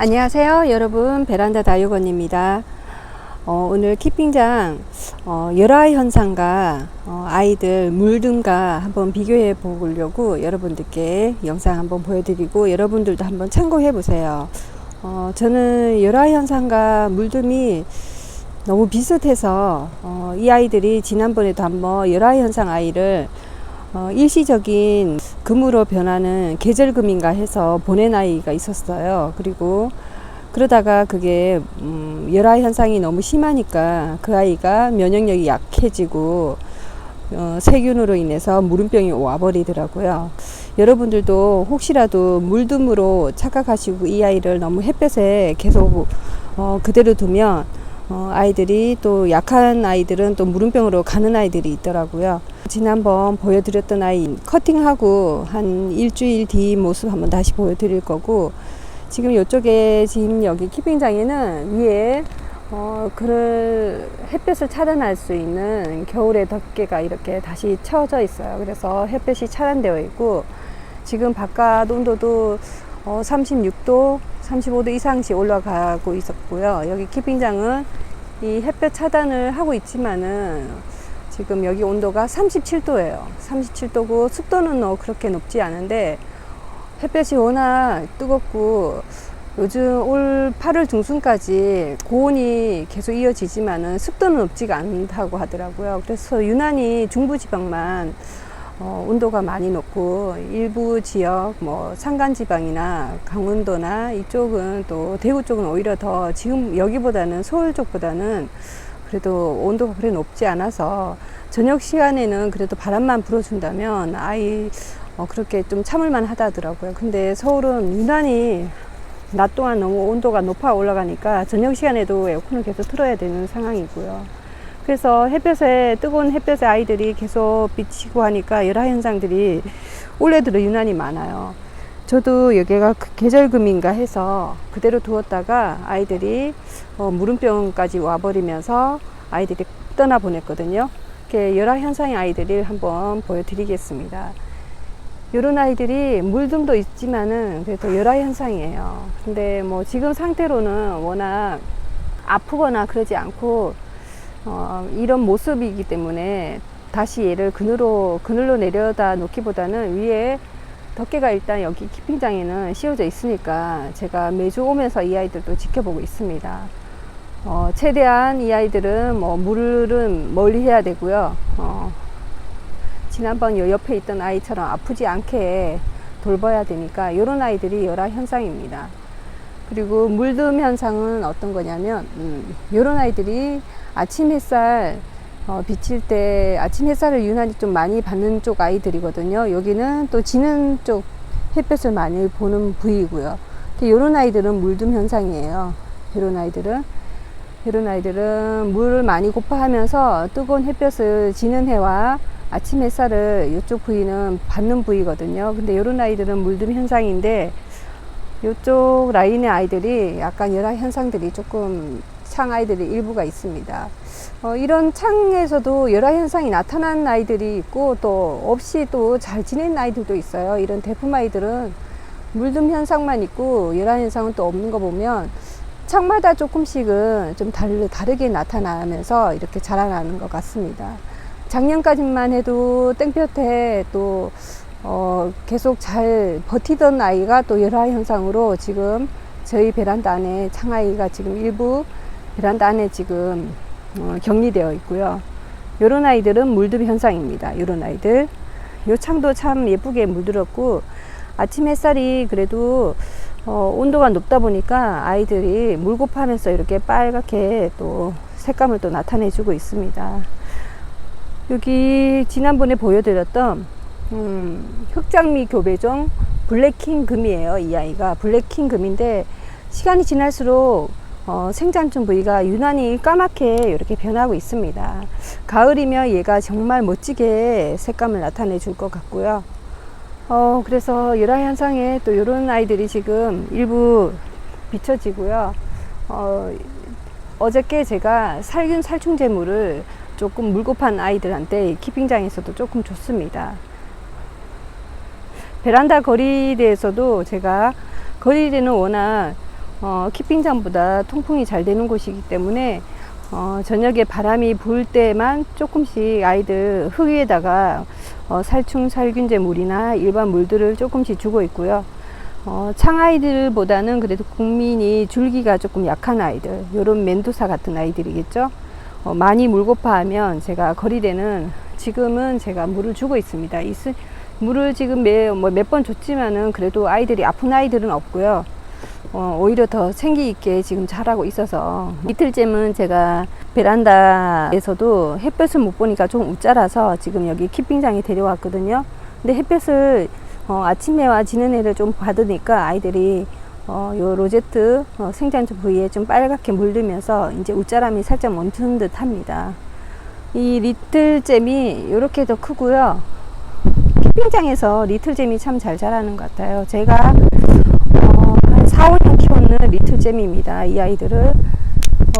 안녕하세요 여러분, 베란다 다육원입니다. 오늘 키핑장 열화 현상과 아이들 물등과 한번 비교해 보려고 여러분들께 영상 한번 보여드리고 여러분들도 한번 참고해 보세요. 저는 열화 현상과 물듬이 너무 비슷해서 이 아이들이 지난번에도 한번 열화 현상 아이를 일시적인 금으로 변하는 계절금인가 해서 보낸 아이가 있었어요. 그리고 그러다가 그게 열화 현상이 너무 심하니까 그 아이가 면역력이 약해지고 세균으로 인해서 물음병이 와버리더라고요. 여러분들도 혹시라도 물듬으로 착각하시고 이 아이를 너무 햇볕에 계속 그대로 두면 아이들이 또 약한 아이들은 또 물음병으로 가는 아이들이 있더라고요. 지난번 보여드렸던 아이 커팅하고 한 일주일 뒤 모습 한번 다시 보여드릴 거고, 지금 이쪽에 지금 여기 키핑장에는 위에 그늘 햇볕을 차단할 수 있는 겨울의 덮개가 이렇게 다시 쳐져 있어요. 그래서 햇볕이 차단되어 있고, 지금 바깥 온도도 36도 35도 이상씩 올라가고 있었고요. 여기 키핑장은 이 햇볕 차단을 하고 있지만은 지금 여기 온도가 37도예요 37도고 습도는 그렇게 높지 않은데 햇볕이 워낙 뜨겁고 요즘 올 8월 중순까지 고온이 계속 이어지지만은 습도는 높지가 않다고 하더라고요. 그래서 유난히 중부지방만 온도가 많이 높고 일부 지역 산간지방이나 강원도나 이쪽은 또 대구 쪽은 오히려 더 지금 여기보다는 서울 쪽보다는 그래도 온도가 그래 높지 않아서 저녁 시간에는 그래도 바람만 불어준다면 아이 그렇게 좀 참을만 하다더라고요. 근데 서울은 유난히 낮 동안 너무 온도가 높아 올라가니까 저녁 시간에도 에어컨을 계속 틀어야 되는 상황이고요. 그래서 햇볕에 뜨거운 햇볕에 아이들이 계속 비치고 하니까 열화 현상들이 올해 들어 유난히 많아요. 저도 여기가 계절금인가 해서 그대로 두었다가 아이들이 물음병까지 와버리면서 아이들이 떠나 보냈거든요. 이렇게 열화 현상의 아이들을 한번 보여드리겠습니다. 이런 아이들이 물듬도 있지만은 그래도 열화 현상이에요. 근데 지금 상태로는 워낙 아프거나 그러지 않고 이런 모습이기 때문에 다시 얘를 그늘로 내려다 놓기보다는 위에 덮개가 일단 여기 키핑장에는 씌워져 있으니까 제가 매주 오면서 이 아이들도 지켜보고 있습니다. 최대한 이 아이들은 물은 멀리 해야 되고요. 지난번 요 옆에 있던 아이처럼 아프지 않게 돌봐야 되니까 이런 아이들이 열화 현상입니다. 그리고 물듬 현상은 어떤 거냐면 이런 아이들이 아침 햇살 비칠 때 아침 햇살을 유난히 좀 많이 받는 쪽 아이들이거든요. 여기는 또 지는 쪽 햇볕을 많이 보는 부위고요. 이런 아이들은 물듬 현상이에요. 이런 아이들은 물을 많이 고파하면서 뜨거운 햇볕을 지는 해와 아침 햇살을 이쪽 부위는 받는 부위거든요. 근데 이런 아이들은 물듬 현상인데 이쪽 라인의 아이들이 약간 열화 현상들이 조금 창 아이들이 일부가 있습니다. 이런 창에서도 열화 현상이 나타난 아이들이 있고 또 없이 또 잘 지낸 아이들도 있어요. 이런 대품 아이들은 물듬 현상만 있고 열화 현상은 또 없는 거 보면 창마다 조금씩은 좀 다르게 나타나면서 이렇게 자라나는 것 같습니다. 작년까지만 해도 땡볕에 또 계속 잘 버티던 아이가 또 열화 현상으로 지금 저희 베란다 안에 창아이가 지금 일부 베란다 안에 지금 격리되어 있고요. 이런 아이들은 물듬 현상입니다. 이런 아이들 요 창도 참 예쁘게 물들었고 아침 햇살이 그래도 온도가 높다 보니까 아이들이 물고파하면서 이렇게 빨갛게 또 색감을 또 나타내 주고 있습니다. 여기 지난번에 보여드렸던 흑장미 교배종 블랙킹 금이에요. 이 아이가 블랙킹 금인데 시간이 지날수록 생장점 부위가 유난히 까맣게 이렇게 변하고 있습니다. 가을이면 얘가 정말 멋지게 색감을 나타내 줄 것 같고요. 그래서 열화 현상에 또 이런 아이들이 지금 일부 비춰지고요. 어저께 제가 살균 살충제물을 조금 물고판 아이들한테 키핑장에서도 조금 줬습니다. 베란다 거리대에서도 제가 거리대는 워낙 키핑장보다 통풍이 잘 되는 곳이기 때문에 저녁에 바람이 불 때만 조금씩 아이들 흙 위에다가 살충 살균제 물이나 일반 물들을 조금씩 주고 있고요. 창아이들보다는 그래도 국민이 줄기가 조금 약한 아이들, 요런 멘도사 같은 아이들이겠죠. 많이 물고파하면 제가 거리대는 지금은 제가 물을 주고 있습니다. 물을 지금 몇 번 줬지만은 그래도 아이들이 아픈 아이들은 없고요. 오히려 더 생기 있게 지금 자라고 있어서, 이틀째는 제가 베란다에서도 햇볕을 못 보니까 좀 웃자라서 지금 여기 키핑장에 데려왔거든요. 근데 햇볕을 아침에와 지는 좀 받으니까 아이들이 요 로제트 생장점 부위에 좀 빨갛게 물들면서 이제 웃자람이 살짝 멈춘 듯 합니다. 이 리틀잼이 이렇게 더 크고요. 키핑장에서 리틀잼이 참 잘 자라는 것 같아요. 제가 한 4, 5년 키우는 리틀잼입니다. 이 아이들을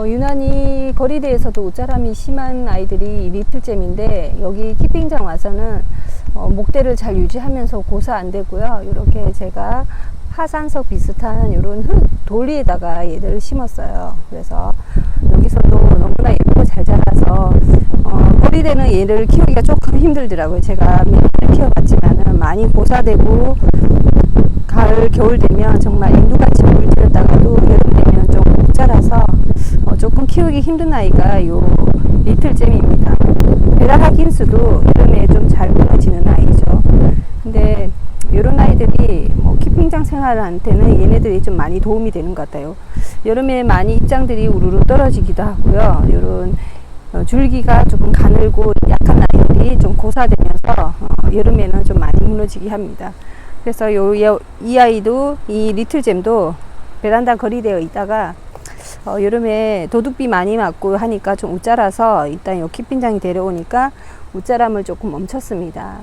유난히 거리대에서도 옷자람이 심한 아이들이 리틀잼인데, 여기 키핑장 와서는 목대를 잘 유지하면서 고사 안 되고요. 이렇게 제가 하산석 비슷한 이런 돌 위에다가 얘들을 심었어요. 그래서 여기서도 너무나 예쁘고 잘 자라서 거리대는 얘를 키우기가 조금 힘들더라고요. 제가 몇 년 키워봤지만은 많이 고사되고, 가을 겨울 되면 정말 앵두같이 물들였다가도 여름 되면 좀 못 자라서 조금 키우기 힘든 아이가 요 리틀잼입니다. 베라하긴스도 여름에 좀 잘 무너지는 아이죠. 근데 이런 아이들이 키핑장 생활한테는 얘네들이 좀 많이 도움이 되는 것 같아요. 여름에 많이 입장들이 우르르 떨어지기도 하고요. 이런 줄기가 조금 가늘고 약한 아이들이 좀 고사되면서 여름에는 좀 많이 무너지게 합니다. 그래서 이 아이도, 이 리틀잼도 베란다 거리되어 있다가 여름에 도둑비 많이 맞고 하니까 좀 웃자라서 일단 요 키핑장에 데려오니까 웃자람을 조금 멈췄습니다.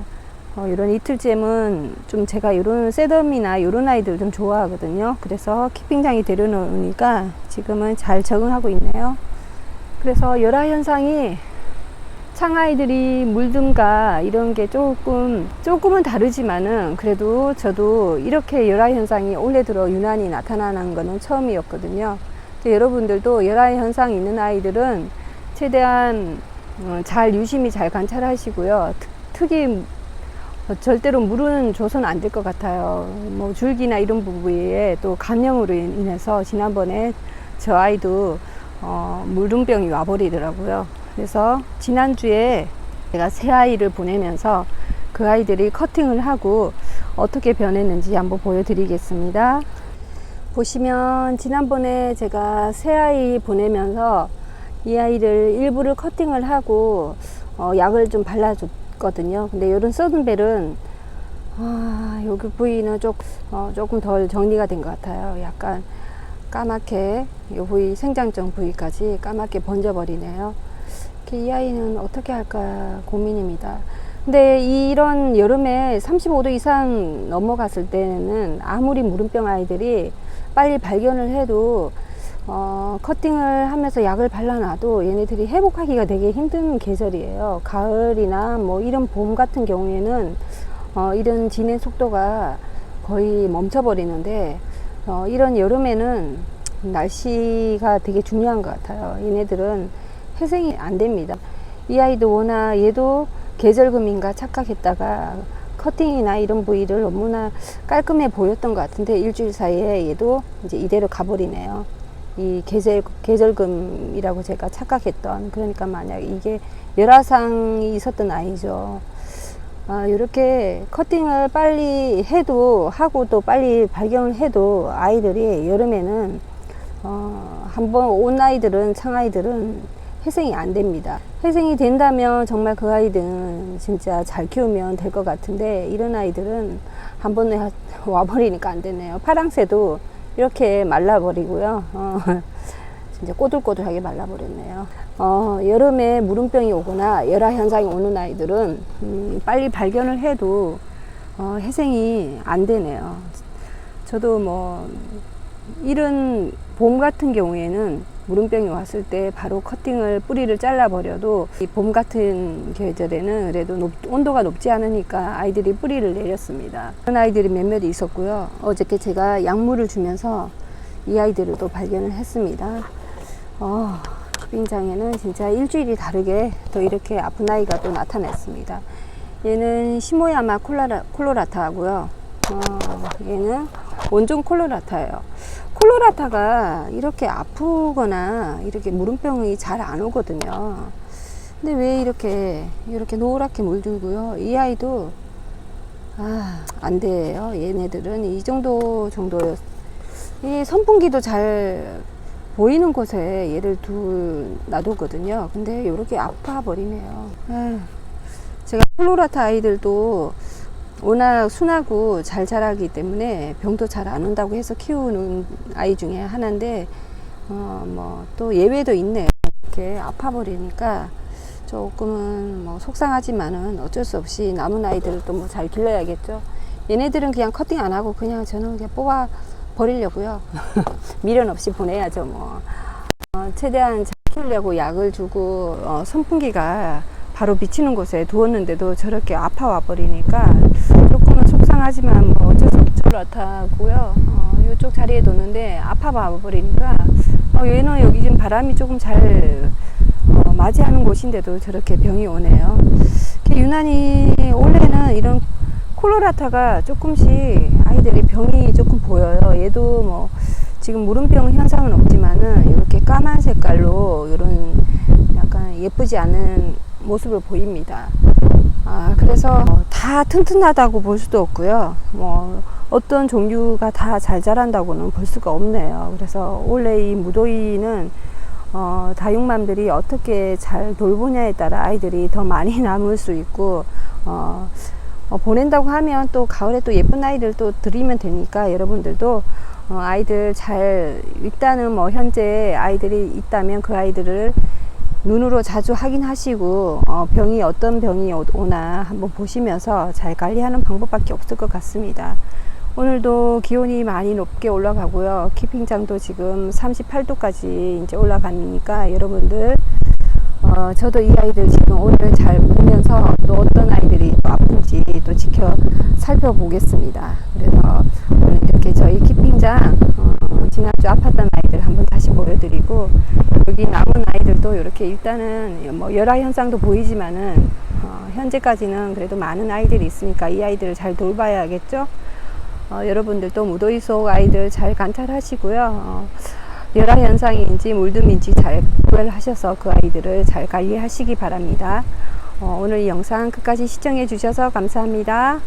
이런 리틀잼은 좀 제가 이런 셋업이나 이런 아이들 좀 좋아하거든요. 그래서 키핑장에 데려놓으니까 지금은 잘 적응하고 있네요. 그래서 열화 현상이 창아이들이 물든가 이런 게 조금은 다르지만은, 그래도 저도 이렇게 열화 현상이 올해 들어 유난히 나타나는 거는 처음이었거든요. 여러분들도 열화 현상이 있는 아이들은 최대한 잘 유심히 잘 관찰하시고요. 특히 절대로 물은 줘서는 안 될 것 같아요. 줄기나 이런 부위에 또 감염으로 인해서 지난번에 저 아이도 물등병이 와버리더라고요. 그래서 지난주에 제가 새 아이를 보내면서 그 아이들이 커팅을 하고 어떻게 변했는지 한번 보여드리겠습니다. 보시면 지난번에 제가 새 아이 보내면서 이 아이를 일부를 커팅을 하고 약을 좀 발라줬거든요. 근데 이런 서든벨은 여기 부위는 조금 덜 정리가 된 것 같아요. 약간 까맣게 이 부위, 생장점 부위까지 까맣게 번져버리네요. 이 아이는 어떻게 할까 고민입니다. 근데 이런 여름에 35도 이상 넘어갔을 때는 아무리 무름병 아이들이 빨리 발견을 해도 커팅을 하면서 약을 발라놔도 얘네들이 회복하기가 되게 힘든 계절이에요. 가을이나 이런 봄 같은 경우에는 이런 진행 속도가 거의 멈춰버리는데, 이런 여름에는 날씨가 되게 중요한 것 같아요. 얘네들은 회생이 안 됩니다. 이 아이도 워낙 얘도 계절금인가 착각했다가 커팅이나 이런 부위를 너무나 깔끔해 보였던 것 같은데, 일주일 사이에 얘도 이제 이대로 가버리네요. 이 계절금이라고 제가 착각했던, 그러니까 만약 이게 열화상이 있었던 아이죠. 이렇게 커팅을 빨리 해도 하고 또 빨리 발견을 해도 아이들이 여름에는 한번 온 아이들은, 창아이들은 회생이 안 됩니다. 회생이 된다면 정말 그 아이들은 진짜 잘 키우면 될 것 같은데, 이런 아이들은 한 번에 와버리니까 안 되네요. 파랑새도 이렇게 말라버리고요. 진짜 꼬들꼬들하게 말라버렸네요. 여름에 무름병이 오거나 열화 현상이 오는 아이들은 빨리 발견을 해도 회생이 안 되네요. 저도 이런 봄 같은 경우에는 무름병이 왔을 때 바로 커팅을 뿌리를 잘라버려도, 이 봄 같은 계절에는 그래도 온도가 높지 않으니까 아이들이 뿌리를 내렸습니다. 그런 아이들이 몇몇 있었고요. 어저께 제가 약물을 주면서 이 아이들을 또 발견을 했습니다. 키핑장에는 진짜 일주일이 다르게 또 이렇게 아픈 아이가 또 나타났습니다. 얘는 시모야마 콜로라타고요. 얘는 원종 콜로라타예요. 콜로라타가 이렇게 아프거나 이렇게 무름병이 잘 안 오거든요. 근데 왜 이렇게 노랗게 물들고요. 이 아이도 안 돼요. 얘네들은 이 정도였. 이 선풍기도 잘 보이는 곳에 얘를 놔두거든요. 근데 이렇게 아파 버리네요. 제가 콜로라타 아이들도 워낙 순하고 잘 자라기 때문에 병도 잘 안 온다고 해서 키우는 아이 중에 하나인데, 뭐 또 예외도 있네요. 이렇게 아파 버리니까 조금은 뭐 속상하지만은 어쩔 수 없이 남은 아이들을 또 뭐 잘 길러야겠죠. 얘네들은 그냥 커팅 안 하고 그냥 저는 그냥 뽑아 버리려고요. 미련 없이 보내야죠. 뭐 최대한 잘 키우려고 약을 주고 선풍기가 바로 비치는 곳에 두었는데도 저렇게 아파와 버리니까 조금은 속상하지만 뭐 어쩔 수 없죠. 콜로라타고요. 이쪽 자리에 뒀는데 아파와 버리니까 얘는 여기 지금 바람이 조금 잘 맞이하는 곳인데도 저렇게 병이 오네요. 유난히 올해는 이런 콜로라타가 조금씩 아이들이 병이 조금 보여요. 얘도 뭐 지금 무름병 현상은 없지만은 이렇게 까만 색깔로 이런 약간 예쁘지 않은 모습을 보입니다. 그래서 다 튼튼하다고 볼 수도 없고요. 뭐 어떤 종류가 다 잘 자란다고는 볼 수가 없네요. 그래서 올해 이 무더위는 다육맘들이 어떻게 잘 돌보냐에 따라 아이들이 더 많이 남을 수 있고, 보낸다고 하면 또 가을에 또 예쁜 아이들 또 드리면 되니까 여러분들도 아이들 잘, 일단은 뭐 현재 아이들이 있다면 그 아이들을 눈으로 자주 확인하시고 병이 어떤 병이 오나 한번 보시면서 잘 관리하는 방법밖에 없을 것 같습니다. 오늘도 기온이 많이 높게 올라가고요. 키핑장도 지금 38도까지 이제 올라가니까 여러분들 저도 이 아이들 지금 오늘 잘 보면서 또 어떤 아이들이 또 아픈지 또 살펴보겠습니다. 그래서 오늘 이렇게 저희 키핑장 지난주 아팠던 아이들 한번 다시 보여드리고, 여기 남은 아이들도 이렇게 일단은 뭐 열화 현상도 보이지만은 현재까지는 그래도 많은 아이들이 있으니까 이 아이들을 잘 돌봐야겠죠. 여러분들도 무더위 속 아이들 잘 관찰하시고요. 열화 현상인지 물듦인지 잘 구별을 하셔서 그 아이들을 잘 관리하시기 바랍니다. 오늘 이 영상 끝까지 시청해 주셔서 감사합니다.